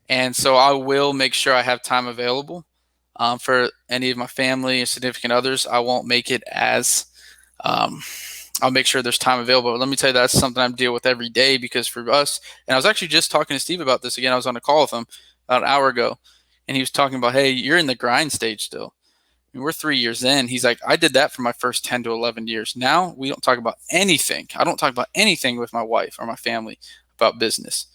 And so I will make sure I have time available for any of my family and significant others. I won't make it as I'll make sure there's time available. But let me tell you, that's something I deal with every day because for us, and I was actually just talking to Steve about this again. I was on a call with him about an hour ago, and he was talking about, hey, you're in the grind stage still. I mean, we're 3 years in. He's like, I did that for my first 10 to 11 years. Now we don't talk about anything. I don't talk about anything with my wife or my family about business.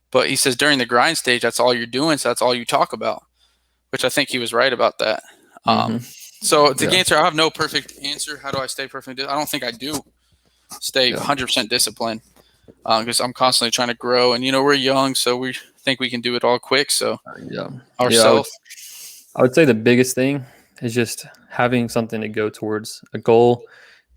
But he says during the grind stage, that's all you're doing. So that's all you talk about, which I think he was right about that. So to answer, I have no perfect answer. How do I stay perfectly? I don't think I do stay 100% disciplined because I'm constantly trying to grow. And, we're young, so we think we can do it all quick. So ourselves. I would say the biggest thing is just having something to go towards, a goal,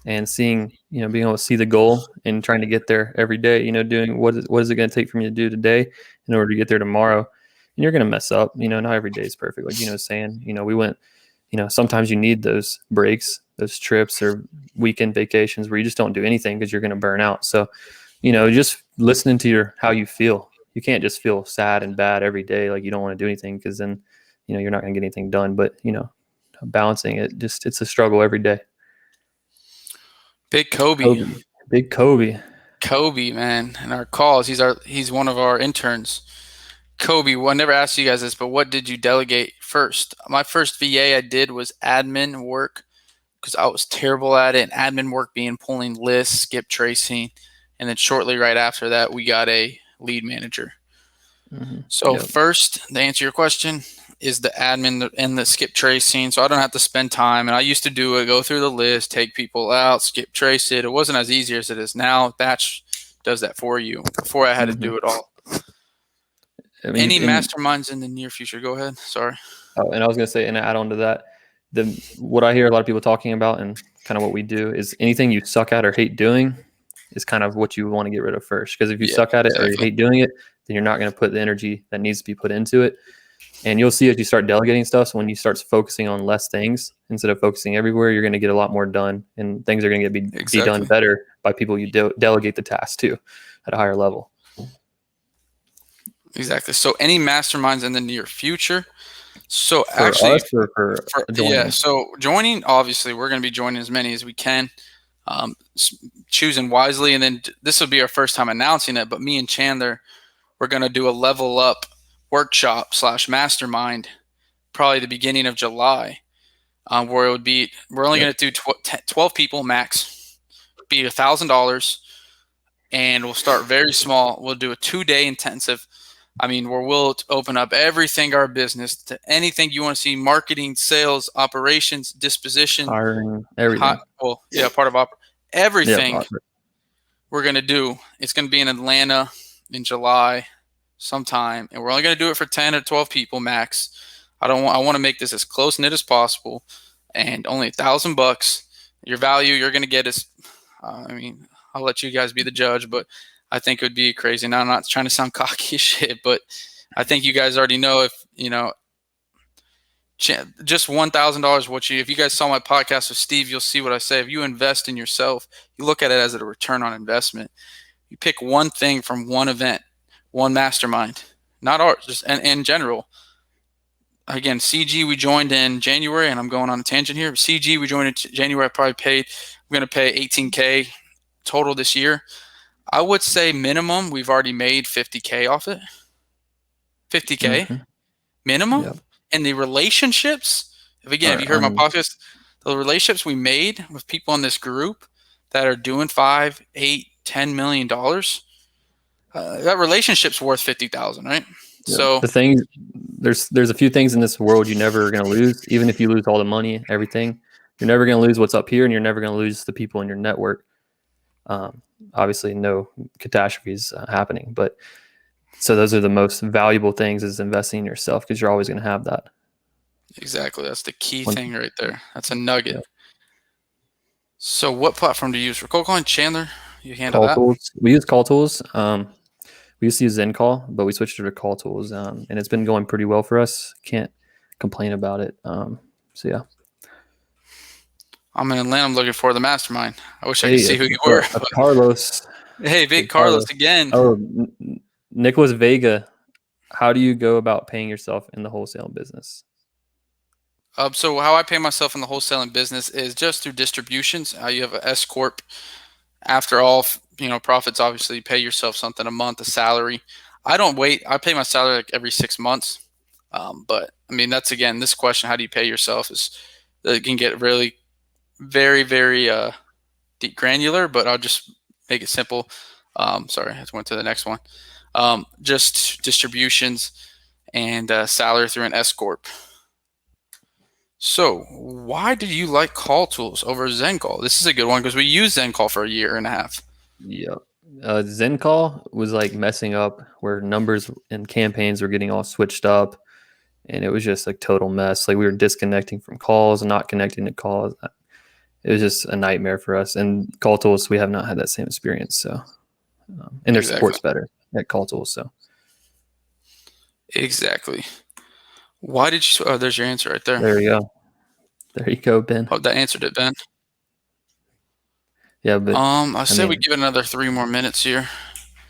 and seeing, being able to see the goal and trying to get there every day, doing what is it going to take for me to do today in order to get there tomorrow. And you're going to mess up, not every day is perfect. Like, was saying, we went, sometimes you need those breaks, those trips or weekend vacations where you just don't do anything because you're going to burn out. So, just listening to how you feel. You can't just feel sad and bad every day. Like you don't want to do anything because then, you're not going to get anything done. But, balancing it, it's a struggle every day. Big Kobe. Big Kobe. Kobe, man. In our calls, he's one of our interns. Kobe, well, I never asked you guys this, but what did you delegate first? My first VA I did was admin work because I was terrible at it. Admin work being pulling lists, skip tracing, and then shortly right after that, we got a lead manager. So first, to answer your question, is the admin and the skip tracing. So I don't have to spend time. And I used to do it, go through the list, take people out, skip trace it. It wasn't as easy as it is now. Batch does that for you. Before I had to do it all. Any masterminds in the near future? Go ahead. Sorry. Oh, and I was going to say, and add on to that, what I hear a lot of people talking about and kind of what we do is anything you suck at or hate doing is kind of what you want to get rid of first. Because if you suck at it or you hate doing it, then you're not going to put the energy that needs to be put into it. And you'll see as you start delegating stuff, so when you start focusing on less things instead of focusing everywhere, you're going to get a lot more done, and things are going to be done better by people you delegate the task to at a higher level. Exactly. So any masterminds in the near future? So for actually, us or for joining? So joining, obviously, we're going to be joining as many as we can, choosing wisely, and then this will be our first time announcing it. But me and Chandler, we're going to do a Level Up workshop / mastermind, probably the beginning of July, where it would be, we're only going to do 12 people max, be $1,000, and we'll start very small. We'll do a 2-day intensive. I mean, where we'll open up everything, our business, to anything you want to see: marketing, sales, operations, disposition, hiring, everything. Part of everything we're going to do. It's going to be in Atlanta in July sometime, and we're only going to do it for 10 or 12 people max. I want to make this as close knit as possible, and only $1,000. Your value you're going to get is I mean, I'll let you guys be the judge, but I think it would be crazy. Now, I'm not trying to sound cocky as shit, but I think you guys already know if, just $1,000, if you guys saw my podcast with Steve, you'll see what I say. If you invest in yourself, you look at it as a return on investment. You pick one thing from one event, one mastermind, not ours, just in general. Again, CG we joined in January, and I'm going on a tangent here. CG we joined in January. I'm going to pay $18K total this year. I would say minimum we've already made $50K off it. $50K minimum. Yep. And the relationships, if you heard my podcast, the relationships we made with people in this group that are doing $5, $8, $10 million, that relationship's worth $50,000, right? Yeah. So the thing, there's a few things in this world you're never going to lose. Even if you lose all the money, everything, you're never going to lose what's up here, and you're never going to lose the people in your network. Obviously, no catastrophes happening, but so those are the most valuable things, is investing in yourself, because you're always going to have that. Exactly, that's the key thing right there. That's a nugget. Yeah. So, what platform do you use for cold calling, Chandler? You handle Call that? tools. We use Call Tools. We used to use ZenCall, but we switched to Call Tools, and it's been going pretty well for us. Can't complain about it. So yeah. I'm in Atlanta. I'm looking for the mastermind. I wish I could see who you were. Carlos. Hey, big Carlos again. Oh, Nicholas Vega. How do you go about paying yourself in the wholesale business? So how I pay myself in the wholesaling business is just through distributions. You have an S corp. After all, profits, obviously, you pay yourself something a month, a salary. I don't wait. I pay my salary like every 6 months. But I mean, that's, again, this question, how do you pay yourself, it can get really very, very deep granular, but I'll just make it simple. Sorry, I just went to the next one. Just distributions and salary through an S corp. So why did you like Call Tools over ZenCall? This is a good one because we used ZenCall for a year and a half. Yep. ZenCall was like messing up, where numbers and campaigns were getting all switched up, and it was just a total mess. Like, we were disconnecting from calls and not connecting to calls. It was just a nightmare for us. And Call Tools, we have not had that same experience. So, and their support's better at Call Tools. So, exactly. Why did you? Oh, there's your answer right there. There you go. There you go, Ben. Oh, that answered it, Ben. Yeah, but I said we give it another 3 more minutes here.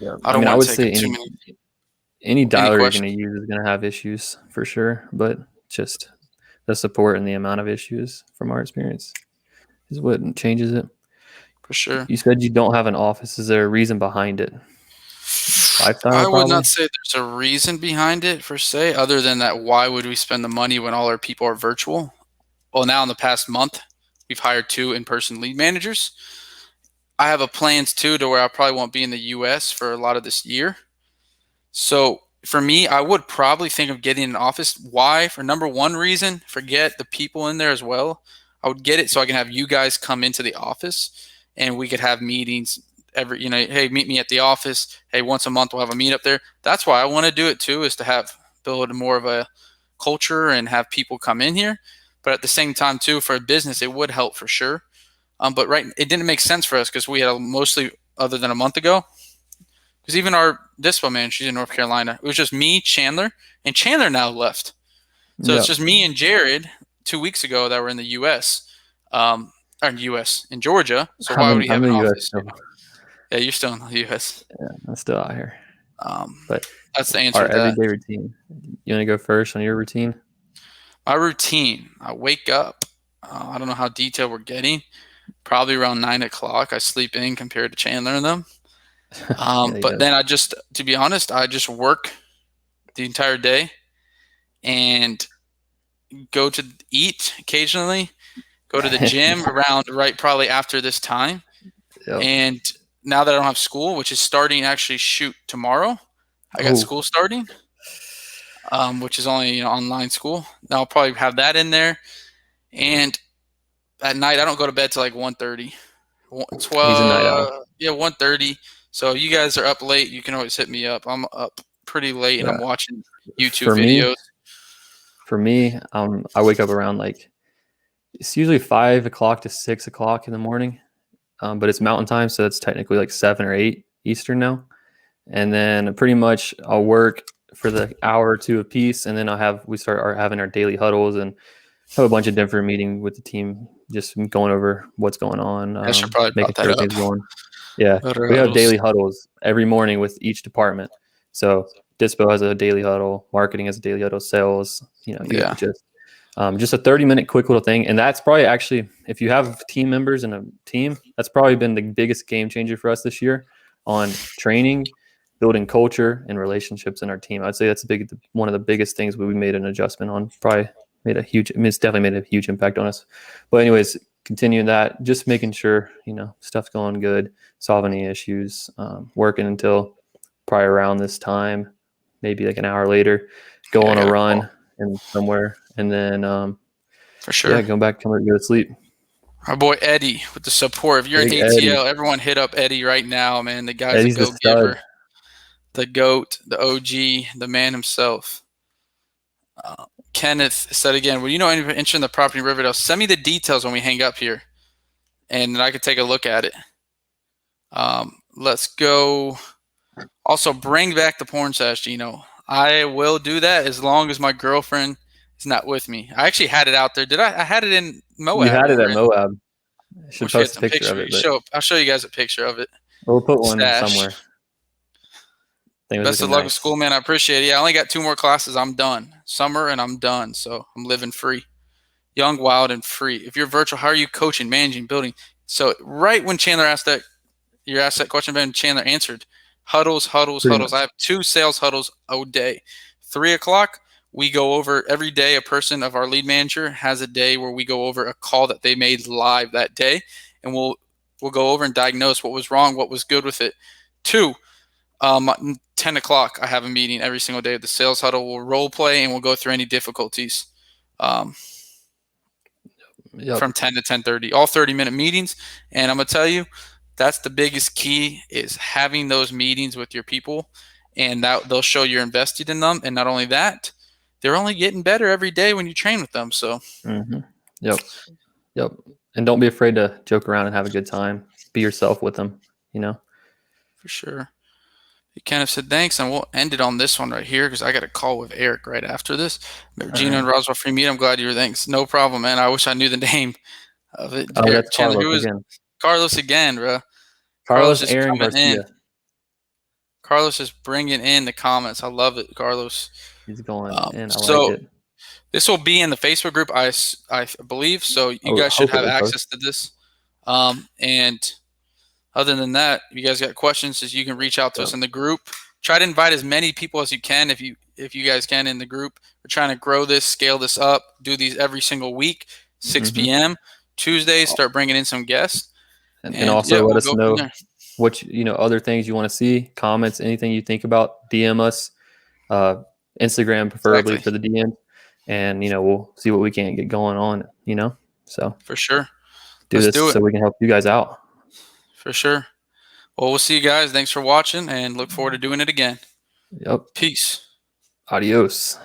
Yeah, I don't want to take too many. Any dialer you're going to use is going to have issues for sure, but just the support and the amount of issues, from our experience, is what changes it. For sure. You said you don't have an office. Is there a reason behind it? Lifestyle, I would probably? not say there's a reason behind it per se, other than that, why would we spend the money when all our people are virtual? Well, now in the past month, we've hired 2 in-person lead managers. I have plans too to where I probably won't be in the U.S. for a lot of this year. So for me, I would probably think of getting an office. Why? For number one reason, forget the people in there as well. I would get it so I can have you guys come into the office and we could have meetings hey, meet me at the office. Hey, once a month we'll have a meet up there. That's why I want to do it too, is to build more of a culture and have people come in here. But at the same time too, for a business, it would help for sure. But it didn't make sense for us because we had mostly, other than a month ago, because even our dispo man, she's in North Carolina. It was just me, Chandler, and Chandler now left. So It's just me and Jared 2 weeks ago that were in the U.S. In Georgia. So why would we have an office? Yeah, you're still in the U.S. Yeah, I'm still out here. But that's the answer our to that. everyday routine. You want to go first on your routine? My routine, I wake up. I don't know how detailed we're getting. Probably around 9 o'clock. I sleep in compared to Chandler and them. But then to be honest, I just work the entire day and go to eat occasionally, go to the gym around probably after this time. Yep. And now that I don't have school, which is starting actually tomorrow, I got school starting, which is only online school. Now I'll probably have that in there. And at night, I don't go to bed till like 1:30. 12. He's a night owl. Yeah, 1:30. So you guys are up late. You can always hit me up. I'm up pretty late and I'm watching YouTube videos. For me, I wake up around it's usually 5 o'clock to 6 o'clock in the morning. but it's mountain time, so it's technically like 7 or 8 Eastern now. And then pretty much I'll work for the hour or two apiece, and then we start having our daily huddles and have a bunch of different meetings with the team, just going over what's going on, I should probably making brought that sure up. everything's going. Yeah, Huddle we have huddles. daily huddles every morning with each department. So Dispo has a daily huddle, marketing has a daily huddle, sales, you get Yeah. the gist. Just a 30-minute quick little thing. And that's probably actually, if you have team members in a team, that's probably been the biggest game changer for us this year on training, building culture, and relationships in our team. I'd say that's one of the biggest things we made an adjustment on. Probably it's definitely made a huge impact on us. But anyways, continuing that, just making sure, stuff's going good, solving any issues, working until probably around this time, maybe like an hour later, go Yeah, I on a got run call. and somewhere, and then For sure. go back, go to sleep. Our boy Eddie with the support. If you're in Big ATL, Eddie. everyone hit up Eddie right now, man. The guy's a Eddie's the stud. go-giver, the GOAT, the OG, the man himself. Kenneth said again, well, anyone interested in the property in Riverdale, send me the details when we hang up here, and then I can take a look at it. Let's go. Also, bring back the porn sash, Gino. I will do that as long as my girlfriend is not with me. I actually had it out there. Did I? I had it in Moab. You had when it we were at in. Moab. I We'll should get post a some picture of it, but I'll show you guys a picture of it. we'll put one Stash. somewhere. I think it was Best of looking luck nice. with school, man. I appreciate it. Yeah, I only got 2 more classes. I'm done. Summer and I'm done. So I'm living free. Young, wild, and free. If you're virtual, how are you coaching, managing, building? So right when Chandler asked that, you asked that question, Ben, Chandler answered. Huddles. Pretty much. I have 2 sales huddles a day. 3 o'clock, we go over every day. A person of our lead manager has a day where we go over a call that they made live that day, and we'll go over and diagnose what was wrong, what was good with it. 2, 10 o'clock, I have a meeting every single day of the sales huddle. We'll role play and we'll go through any difficulties. From 10 to 10:30, all 30-minute meetings. And I'm gonna tell you, that's the biggest key, is having those meetings with your people, and that they'll show you're invested in them. And not only that, they're only getting better every day when you train with them. So Yep. And don't be afraid to joke around and have a good time. Be yourself with them, for sure. He kind of said thanks, and we'll end it on this one right here because I got a call with Eric right after this. Gino and Roswell free meet. I'm glad you were thanks. No problem, man. I wish I knew the name of it. Oh, that's Chandler, Carlos again. Carlos again, bro. Carlos is Aaron coming Garcia. in. Carlos is bringing in the comments. I love it, Carlos. He's going in. I So like it. this will be in the Facebook group, I believe. So you guys should have access to this. And other than that, if you guys got questions, you can reach out to us in the group. Try to invite as many people as you can if you guys can in the group. We're trying to grow this, scale this up, do these every single week, 6 p.m. Tuesdays, start bringing in some guests. And also let us know what other things you want to see, comments, anything you think about. DM us, Instagram preferably for the DM, and we'll see what we can get going on. So for sure, do this so we can help you guys out. For sure. Well, we'll see you guys. Thanks for watching, and look forward to doing it again. Yep. Peace. Adios.